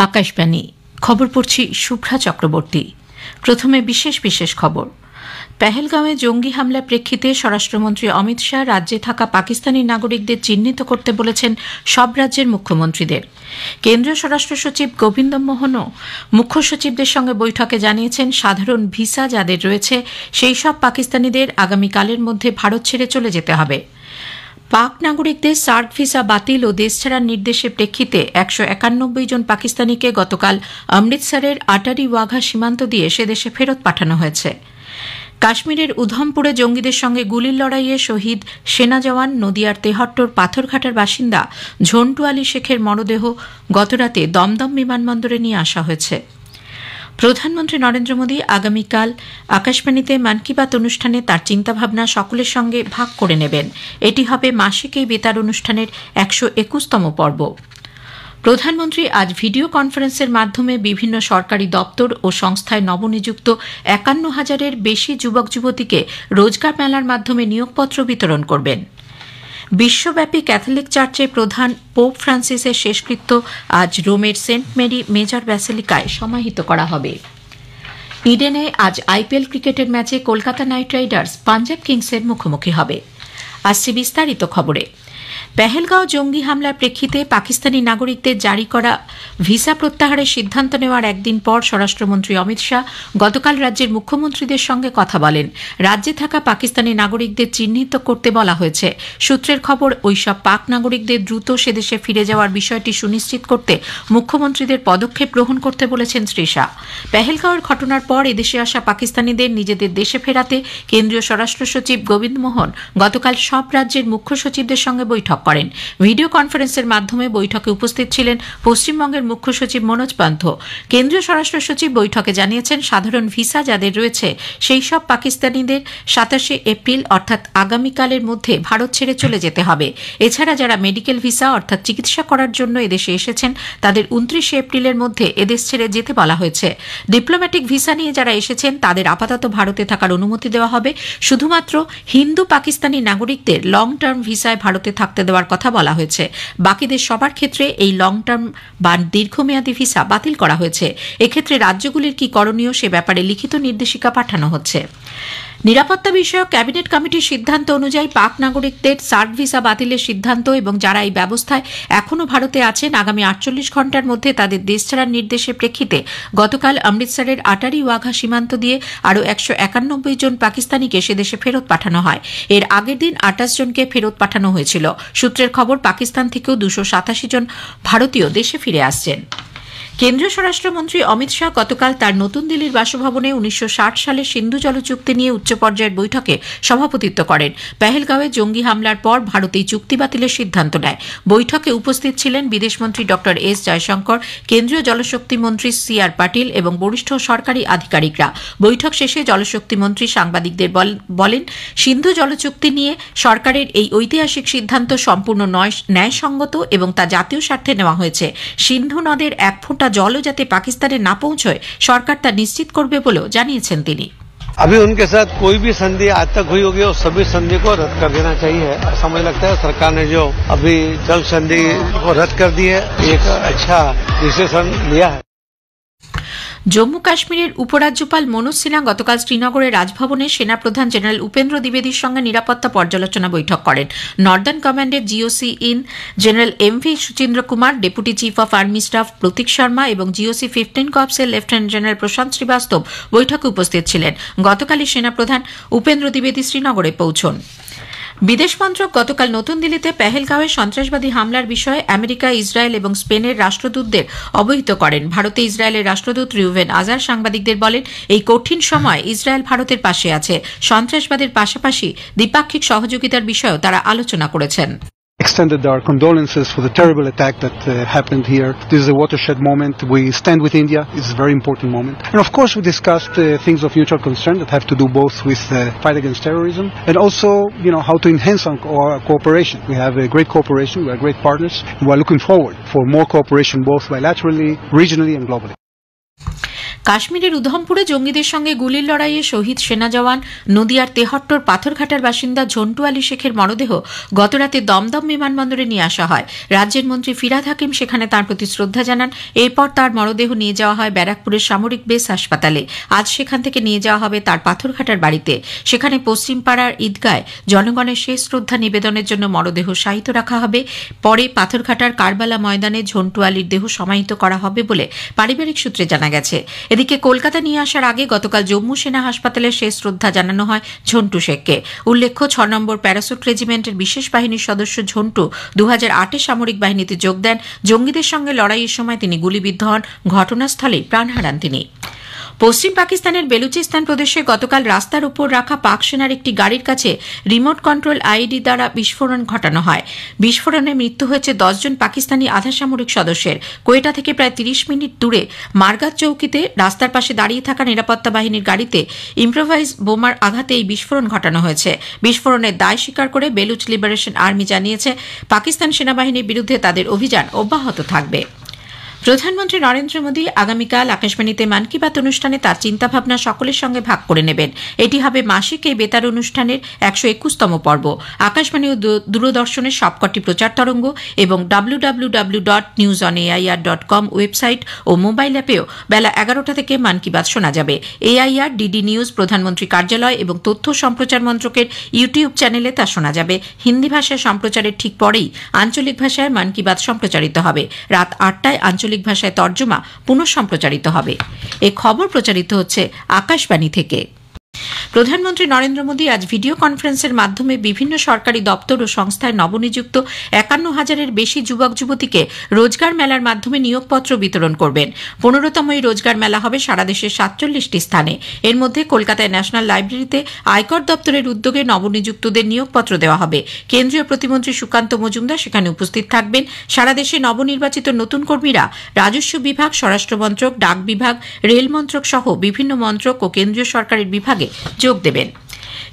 আকাশবাণী খবর পড়ছি শুভ্রা চক্রবর্তী। প্রথমে বিশেষ বিশেষ খবর। পেহেলগাঁওয়ে জঙ্গি হামলার প্রেক্ষিতে স্বরাষ্ট্রমন্ত্রী অমিত শাহ রাজ্যে থাকা পাকিস্তানি নাগরিকদের চিহ্নিত করতে বলেছেন সব রাজ্যের মুখ্যমন্ত্রীদের। কেন্দ্রীয় স্বরাষ্ট্র সচিব গোবিন্দ মোহনও মুখ্য সচিবদের সঙ্গে বৈঠকে জানিয়েছেন সাধারণ ভিসা যাদের রয়েছে সেই সব পাকিস্তানিদের আগামীকালের মধ্যে ভারত ছেড়ে চলে যেতে হবে। পাক নাগরিকদের সার্ক ভিসা বাতিল ও দেশ ছাড়ার নির্দেশের প্রেক্ষিতে 191 জন পাকিস্তানিকে গতকাল অমৃতসরের আটারি ওয়াঘা সীমান্ত দিয়ে সে দেশে ফেরত পাঠানো হয়েছে। কাশ্মীরের উধমপুরে জঙ্গিদের সঙ্গে গুলির লড়াইয়ে শহীদ সেনা জওয়ান নদিয়ার তেহট্টর পাথরঘাটার বাসিন্দা ঝন্টু আলী শেখের মরদেহ গতরাতে দমদম বিমানবন্দরে নিয়ে আসা হয়েছে। প্রধানমন্ত্রী নরেন্দ্র মোদী আগামীকাল আকাশবাণীতে মন কি বাত অনুষ্ঠানে তার চিন্তাভাবনা সকলের সঙ্গে ভাগ করে নেবেন। এটি হবে মাসিক এই বেতার অনুষ্ঠানের 121তম পর্ব। প্রধানমন্ত্রী আজ ভিডিও কনফারেন্সের মাধ্যমে বিভিন্ন সরকারি দপ্তর ও সংস্থায় নবনিযুক্ত 51,000-এর বেশি যুবক যুবতীকে রোজগার মেলার মাধ্যমে নিয়োগপত্র বিতরণ করবেন। বিশ্বব্যাপী ক্যাথলিক চার্চের প্রধান পোপ ফ্রান্সিসের শেষকৃত্য আজ রোমের সেন্ট মেরি মেজর ব্যাসিলিকায় সমাহিত করা হবে। ইডেনে আজ আইপিএল ক্রিকেটের ম্যাচে কলকাতা নাইট রাইডার্স পাঞ্জাব কিংসের মুখোমুখি হবে। আসছে বিস্তারিত খবরে। পেহেলগাঁও জঙ্গি হামলার প্রেক্ষিতে পাকিস্তানি নাগরিকদের জারি করা ভিসা প্রত্যাহারের সিদ্ধান্ত নেওয়ার একদিন পর স্বরাষ্ট্রমন্ত্রী অমিত শাহ গতকাল রাজ্যের মুখ্যমন্ত্রীদের সঙ্গে কথা বলেন। রাজ্যে থাকা পাকিস্তানি নাগরিকদের চিহ্নিত করতে বলা হয়েছে। সূত্রের খবর, ওইসব পাক নাগরিকদের দ্রুত সেদেশে ফিরে যাওয়ার বিষয়টি সুনিশ্চিত করতে মুখ্যমন্ত্রীদের পদক্ষেপ গ্রহণ করতে বলেছেন শ্রী শাহ। পেহেলগাঁওয়ের ঘটনার পর এদেশে আসা পাকিস্তানিদের নিজেদের দেশে ফেরাতে কেন্দ্রীয় স্বরাষ্ট্র সচিব গোবিন্দ মোহন গতকাল সব রাজ্যের মুখ্য সচিবদের সঙ্গে বৈঠক করেন। ভিডিও কনফারেন্সের মাধ্যমে বৈঠকে উপস্থিত ছিলেন পশ্চিমবঙ্গের মুখ্য সচিব মনোজ পান্থ। কেন্দ্রীয় স্বরাষ্ট্র সচিব বৈঠকে জানিয়েছেন সাধারণ ভিসা যাদের রয়েছে সেই সব পাকিস্তানিদের 27 এপ্রিল অর্থাৎ আগামীকালের মধ্যে ভারত ছেড়ে চলে যেতে হবে। এছাড়া যারা মেডিকেল ভিসা অর্থাৎ চিকিৎসা করার জন্য এদেশে এসেছেন তাদের 29 এপ্রিলের মধ্যে এদেশ ছেড়ে যেতে বলা হয়েছে। ডিপ্লোম্যাটিক ভিসা নিয়ে যারা এসেছেন তাদের আপাতত ভারতে থাকার অনুমতি দেওয়া হবে। শুধুমাত্র হিন্দু পাকিস্তানি নাগরিকদের লং টার্ম ভিসায় ভারতে থাকতে দেওয়ার কথা বলা হয়েছে। বাকিদের সবার ক্ষেত্রে এই লং টার্ম বা দীর্ঘমেয়াদী ভিসা বাতিল করা হয়েছে। এক্ষেত্রে রাজ্যগুলির কি করণীয় সে ব্যাপারে লিখিত নির্দেশিকা পাঠানো হচ্ছে। নিরাপত্তা বিষয়ক ক্যাবিনেট কমিটির সিদ্ধান্ত অনুযায়ী পাক নাগরিকদের সার্ক ভিসা বাতিলের সিদ্ধান্ত এবং যারা এই ব্যবস্থায় এখনও ভারতে আছেন আগামী 48 ঘণ্টার মধ্যে তাদের দেশ ছাড়ার নির্দেশের প্রেক্ষিতে গতকাল অমৃতসরের আটারি ওয়াঘা সীমান্ত দিয়ে আরও 191 জন পাকিস্তানিকে সেদেশে ফেরত পাঠানো হয়। এর আগের দিন 28 জনকে ফেরত পাঠানো হয়েছিল। সূত্রের খবর, পাকিস্তান থেকেও 287 জন ভারতীয় দেশে ফিরে আসছেন। কেন্দ্রীয় স্বরাষ্ট্রমন্ত্রী অমিত শাহ গতকাল তার নতুন দিল্লির বাসভবনে 1960 সালের সিন্ধু জল চুক্তি নিয়ে উচ্চ পর্যায়ের বৈঠকে সভাপতিত্ব করেন। পেহেলগাঁওয়ে জঙ্গি হামলার পর ভারত এই চুক্তি বাতিলের সিদ্ধান্ত নেয়। বৈঠকে উপস্থিত ছিলেন বিদেশমন্ত্রী ড এস জয়শঙ্কর, কেন্দ্রীয় জলশক্তি মন্ত্রী CR পাটিল এবং বরিষ্ঠ সরকারি আধিকারিকরা। বৈঠক শেষে জলশক্তি মন্ত্রী সাংবাদিকদের বলেন, সিন্ধু জল চুক্তি নিয়ে সরকারের এই ঐতিহাসিক সিদ্ধান্ত সম্পূর্ণ ন্যায়সঙ্গত এবং তা জাতীয় স্বার্থে নেওয়া হয়েছে। সিন্ধু নদের এক ফোঁটা জলও যাতে পাকিস্তানে না পৌঁছয় সরকার তা নিশ্চিত করবে বলেও জানিয়েছেন তিনি। अभी उनके साथ कोई भी संधि आज तक हुई होगी और सभी संधि को रद्द कर देना चाहिए। ऐसा मुझे लगता है सरकार ने जो अभी जल संधि को रद्द कर दी है एक अच्छा डिसीजन लिया है। জম্মু কাশ্মীরের উপরাজ্যপাল মনোজ সিনহা গতকাল শ্রীনগরের রাজভবনে সেনাপ্রধান জেনারেল উপেন্দ্র দ্বিবেদীর সঙ্গে নিরাপত্তা পর্যালোচনা বৈঠক করেন। নর্দার্ন কমান্ডের GOC in general MV Suchindra Kumar, deputy chief of army staff Pratik Sharma এবং GOC 15 কর্পসের লেফটেন্যান্ট জেনারেল প্রশান্ত শ্রীবাস্তব বৈঠকে উপস্থিত ছিলেন। গতকালই সেনাপ্রধান উপেন্দ্র দ্বিবেদী শ্রীনগরে পৌঁছন। বিদেশ মন্ত্রক গতকাল নতুন দিল্লিতে পেহেলগাঁওয়ে সন্ত্রাসবাদী হামলার বিষয়ে আমেরিকা, ইসরায়েল এবং স্পেনের রাষ্ট্রদূতদের অবহিত করেন। ভারতে ইসরায়েলের রাষ্ট্রদূত রিউভেন আজার সাংবাদিকদের বলেন, এই কঠিন সময় ইসরায়েল ভারতের পাশে আছে। সন্ত্রাসবাদের পাশাপাশি দ্বিপাক্ষিক সহযোগিতার বিষয়েও তারা আলোচনা করেছেন। Extended our condolences for the terrible attack that happened here. This is a watershed moment. We stand with India. It's a very important moment. And of course we discussed things of mutual concern that have to do both with the fight against terrorism and also, how to enhance our cooperation. We have a great cooperation. We are great partners. And we are looking forward for more cooperation both bilaterally, regionally and globally. কাশ্মীরের উধমপুরে জঙ্গিদের সঙ্গে গুলির লড়াইয়ে শহীদ সেনা জওয়ান নদিয়ার তেহট্টর পাথরঘাটার বাসিন্দা ঝন্টু আলী শেখের মরদেহ গতরাতে দমদম বিমানবন্দরে নিয়ে আসা হয়। রাজ্যের মন্ত্রী ফিরহাদ হাকিম সেখানে তাঁর প্রতি শ্রদ্ধা জানান। এরপর তার মরদেহ নিয়ে যাওয়া হয় ব্যারাকপুরের সামরিক বেস হাসপাতালে। আজ সেখান থেকে নিয়ে যাওয়া হবে তার পাথরঘাটার বাড়িতে। সেখানে পশ্চিমপাড়ার ঈদগায় জনগণের শেষ শ্রদ্ধা নিবেদনের জন্য মরদেহ শায়িত রাখা হবে। পরে পাথরঘাটার কারবালা ময়দানে ঝন্টু আলীর দেহ সমাহিত করা হবে বলে পারিবারিক সূত্রে জানা গেছে। এদিকে কলকাতা নিয়ে আসার আগে গতকাল জম্মু সেনা হাসপাতালে শেষ শ্রদ্ধা জানানো হয় ঝন্টু শেখকে। উল্লেখ্য ৬ নম্বর প্যারাসুট রেজিমেন্টের বিশেষ বাহিনীর সদস্য ঝন্টু ২০০৮-এ সামরিক বাহিনীতে যোগ দেন। জঙ্গিদের সঙ্গে লড়াইয়ের সময় তিনি গুলিবিদ্ধ হন। ঘটনাস্থলেই প্রাণ হারান তিনি। পশ্চিম পাকিস্তানের বেলুচিস্তান প্রদেশে গতকাল রাস্তার উপর রাখা পাক সেনার একটি গাড়ির কাছে রিমোট কন্ট্রোল আইইডি দ্বারা বিস্ফোরণ ঘটানো হয়। বিস্ফোরণে মৃত্যু হয়েছে ১০ জন পাকিস্তানি আধা সামরিক সদস্যের। কোয়েটা থেকে প্রায় ৩০ মিনিট দূরে মার্গাত চৌকিতে রাস্তার পাশে দাঁড়িয়ে থাকা নিরাপত্তা বাহিনীর গাড়িতে ইম্প্রোভাইজ বোমার আঘাতে এই বিস্ফোরণ ঘটানো হয়েছে। বিস্ফোরণের দায় স্বীকার করে বেলুচ লিবারেশন আর্মি জানিয়েছে, পাকিস্তান সেনাবাহিনীর বিরুদ্ধে তাদের অভিযান অব্যাহত থাকবে। প্রধানমন্ত্রী নরেন্দ্র মোদী আগামীকাল আকাশবাণীতে মন কি বাত অনুষ্ঠানে তার চিন্তাভাবনা সকলের সঙ্গে ভাগ করে নেবেন। এটি হবে মাসিক এই বেতার অনুষ্ঠানের ১২১তম পর্ব। আকাশবাণী ও দূরদর্শনের সবকটি প্রচার তরঙ্গ এবং www.newsonair.com ওয়েবসাইট ও মোবাইল অ্যাপেও বেলা ১১টা থেকে মন কি বাত শোনা যাবে। এআইআর, ডিডি নিউজ, প্রধানমন্ত্রী কার্যালয় এবং তথ্য সম্প্রচার মন্ত্রকের ইউটিউব চ্যানেলে তা শোনা যাবে। হিন্দি ভাষায় সম্প্রচারের ঠিক পরেই আঞ্চলিক ভাষায় মন কি বাত সম্প্রচারিত হবে। রাত ৮টায় আঞ্চলিক ভাষায় তর্জমা পুনঃ সম্প্রচারিত হবে। এই খবর প্রচারিত হচ্ছে আকাশবাণী থেকে। প্রধানমন্ত্রী নরেন্দ্র মোদী আজ ভিডিও কনফারেন্সের মাধ্যমে বিভিন্ন সরকারি দপ্তর ও সংস্থায় নবনিযুক্ত ৫১,০০০-এর বেশি যুবক যুবতীকে রোজগার মেলার মাধ্যমে নিয়োগপত্র বিতরণ করবেন। ১৫তম এই রোজগার মেলা হবে সারা দেশের ৪৭টি স্থানে। এর মধ্যে কলকাতায় ন্যাশনাল লাইব্রেরিতে আয়কর দপ্তরের উদ্যোগে নবনিযুক্তদের নিয়োগপত্র দেওয়া হবে। কেন্দ্রীয় প্রতিমন্ত্রী সুকান্ত মজুমদার সেখানে উপস্থিত থাকবেন। সারা দেশে নবনির্বাচিত নতুন কর্মীরা রাজস্ব বিভাগ, স্বরাষ্ট্র মন্ত্রক, ডাক বিভাগ, রেল মন্ত্রক সহ বিভিন্ন মন্ত্রক ও কেন্দ্রীয় সরকারের বিভাগে যোগ দেবেন।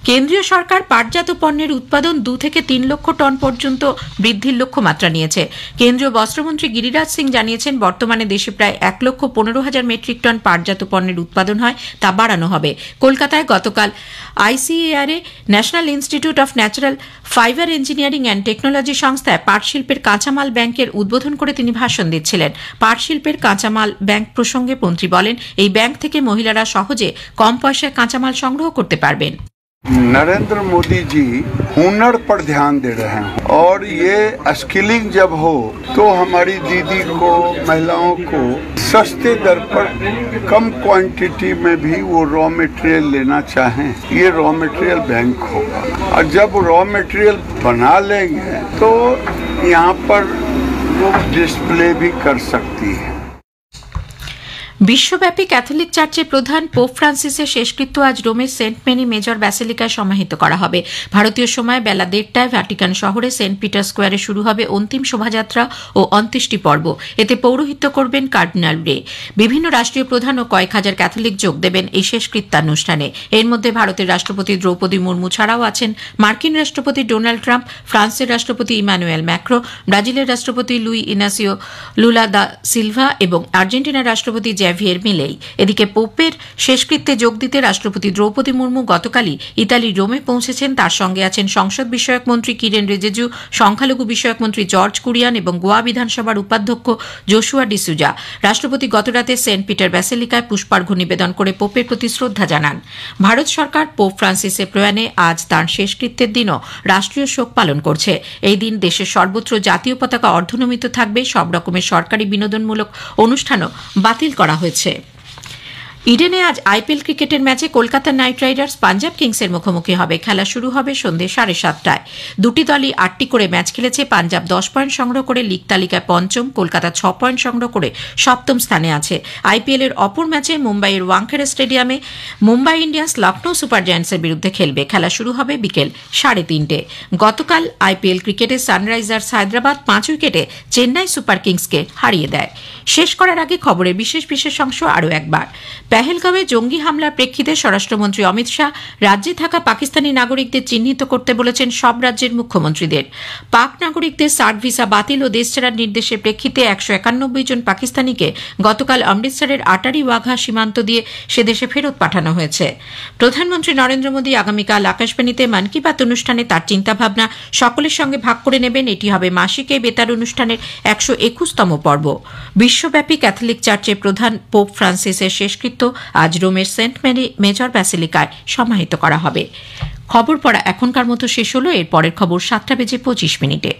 কেন্দ্রীয় সরকার পাটজাত পণ্যের উৎপাদন ২ থেকে ৩ লক্ষ টন পর্যন্ত বৃদ্ধির লক্ষ্যমাত্রা নিয়েছে। কেন্দ্রীয় বস্ত্রমন্ত্রী গিরিরাজ সিং জানিয়েছেন, বর্তমানে দেশে প্রায় ১,১৫,০০০ মেট্রিক টন পাটজাত পণ্যের উৎপাদন হয়, তা বাড়ানো হবে। কলকাতায় গতকাল ICAR national institute of natural fibre engineering and technology সংস্থায় পাট শিল্পের কাঁচামাল ব্যাংকের উদ্বোধন করে তিনি ভাষণ দিচ্ছিলেন। পাট শিল্পের কাঁচামাল ব্যাংক প্রসঙ্গে মন্ত্রী বলেন, এই ব্যাংক থেকে মহিলারা সহজে কম পয়সায় কাঁচামাল সংগ্রহ করতে পারবেন। नरेंद्र मोदी जी हुनर पर ध्यान दे रहे हैं और ये स्किलिंग जब हो तो हमारी दीदी को, महिलाओं को सस्ते दर पर कम क्वांटिटी में भी वो रॉ मटेरियल लेना चाहें, ये रॉ मटेरियल बैंक होगा। और जब रॉ मटेरियल बना लेंगे तो यहाँ पर वो डिस्प्ले भी कर सकती है। বিশ্বব্যাপী ক্যাথলিক চার্চের প্রধান পোপ ফ্রান্সিসের শেষকৃত্য আজ রোমের সেন্ট মেরি মেজর ব্যাসিলিকায় সমাহিত করা হবে। ভারতীয় সময় বেলা ১:৩০টায় ভ্যাটিকান শহরে সেন্ট পিটার স্কোয়ারে শুরু হবে অন্তিম শোভাযাত্রা ও অন্ত্যেষ্টি পর্ব। এতে পৌরোহিত্য করবেন কার্ডিনাল রে। বিভিন্ন রাষ্ট্রীয় প্রধান ও কয়েক হাজার ক্যাথলিক যোগ দেবেন এই শেষকৃত্যানুষ্ঠানে। এর মধ্যে ভারতের রাষ্ট্রপতি দ্রৌপদী মুর্মু ছাড়াও আছেন মার্কিন রাষ্ট্রপতি ডোনাল্ড ট্রাম্প, ফ্রান্সের রাষ্ট্রপতি ইমানুয়েল ম্যাক্রো, ব্রাজিলের রাষ্ট্রপতি Luis Inacio Lula da Silva এবং আর্জেন্টিনার রাষ্ট্রপতি জেভিয়ের মিলেই। এদিকে পোপের শেষকৃত্যে যোগ দিতে রাষ্ট্রপতি দ্রৌপদী মুর্মু গতকালই ইতালির রোমে পৌঁছেছেন। তার সঙ্গে আছেন সংসদ বিষয়ক মন্ত্রী কিরেন রিজিজু, সংখ্যালঘু বিষয়ক মন্ত্রী জর্জ কুরিয়ান এবং গোয়া বিধানসভার উপাধ্যক্ষ জোশুয়া ডিসুজা। রাষ্ট্রপতি গতরাতে সেন্ট পিটার ব্যাসিলিকায় পুষ্পার্ঘ্য নিবেদন করে পোপের প্রতি শ্রদ্ধা জানান। ভারত সরকার পোপ ফ্রান্সিসের প্রয়াণে আজ তাঁর শেষকৃত্যের দিনও রাষ্ট্রীয় শোক পালন করছে। এই দিন দেশের সর্বত্র জাতীয় পতাকা অর্ধনমিত থাকবে। সব রকমের সরকারি বিনোদনমূলক অনুষ্ঠানও বাতিল করা হয়েছে। ইডেনে আজ আইপিএল ক্রিকেটের ম্যাচে কলকাতা নাইট রাইডার্স পাঞ্জাব কিংসের মুখোমুখি হবে। খেলা শুরু হবে সন্ধ্যে 7:30টায়। দুটি দলই 8টি করে ম্যাচ খেলেছে। পাঞ্জাব 10 পয়েন্ট সংগ্রহ করে লীগ তালিকায় পঞ্চম, কলকাতা 6 পয়েন্ট সংগ্রহ করে সপ্তম স্থানে আছে। আইপিএল এর অপর ম্যাচে মুম্বাইয়ের ওয়াংখেড়ে স্টেডিয়ামে মুম্বাই ইন্ডিয়ান্স লখনৌ সুপার জায়ান্টসের বিরুদ্ধে খেলবে। খেলা শুরু হবে বিকেল 3:30। গতকাল আইপিএল ক্রিকেটে সানরাইজার্স হায়দ্রাবাদ 5 উইকেটে চেন্নাই সুপার কিংসকে হারিয়ে দেয়। শেষ করার আগে খবরের বিশেষ বিশেষ অংশ আরও একবার। পেহেলগাঁওয়ে জঙ্গি হামলার প্রেক্ষিতে স্বরাষ্ট্রমন্ত্রী অমিত শাহ রাজ্যে থাকা পাকিস্তানি নাগরিকদের চিহ্নিত করতে বলেছেন সব রাজ্যের মুখ্যমন্ত্রীদের। পাক নাগরিকদের সার্ক ভিসা বাতিল ও দেশ ছাড়ার নির্দেশের প্রেক্ষিতে 191 জন পাকিস্তানিকে গতকাল অমৃতসরের আটারি ওয়াঘা সীমান্ত দিয়ে সে দেশে ফেরত পাঠানো হয়েছে। প্রধানমন্ত্রী নরেন্দ্র মোদী আগামীকাল আকাশবাণীতে মন কি বাত অনুষ্ঠানে তার চিন্তাভাবনা সকলের সঙ্গে ভাগ করে নেবেন। এটি হবে মাসিক এই বেতার অনুষ্ঠানের 121তম পর্ব। বিশ্বব্যাপী ক্যাথলিক চার্চের প্রধান পোপ ফ্রান্সিসের শেষকৃত্য আজ রোমের সেন্ট মেরি মেজর ব্যাসিলিকায় সমাহিত করা হবে। খবর পড়া এখনকার মতো শেষ হলো। এর পরের খবর 7:25 মিনিটে।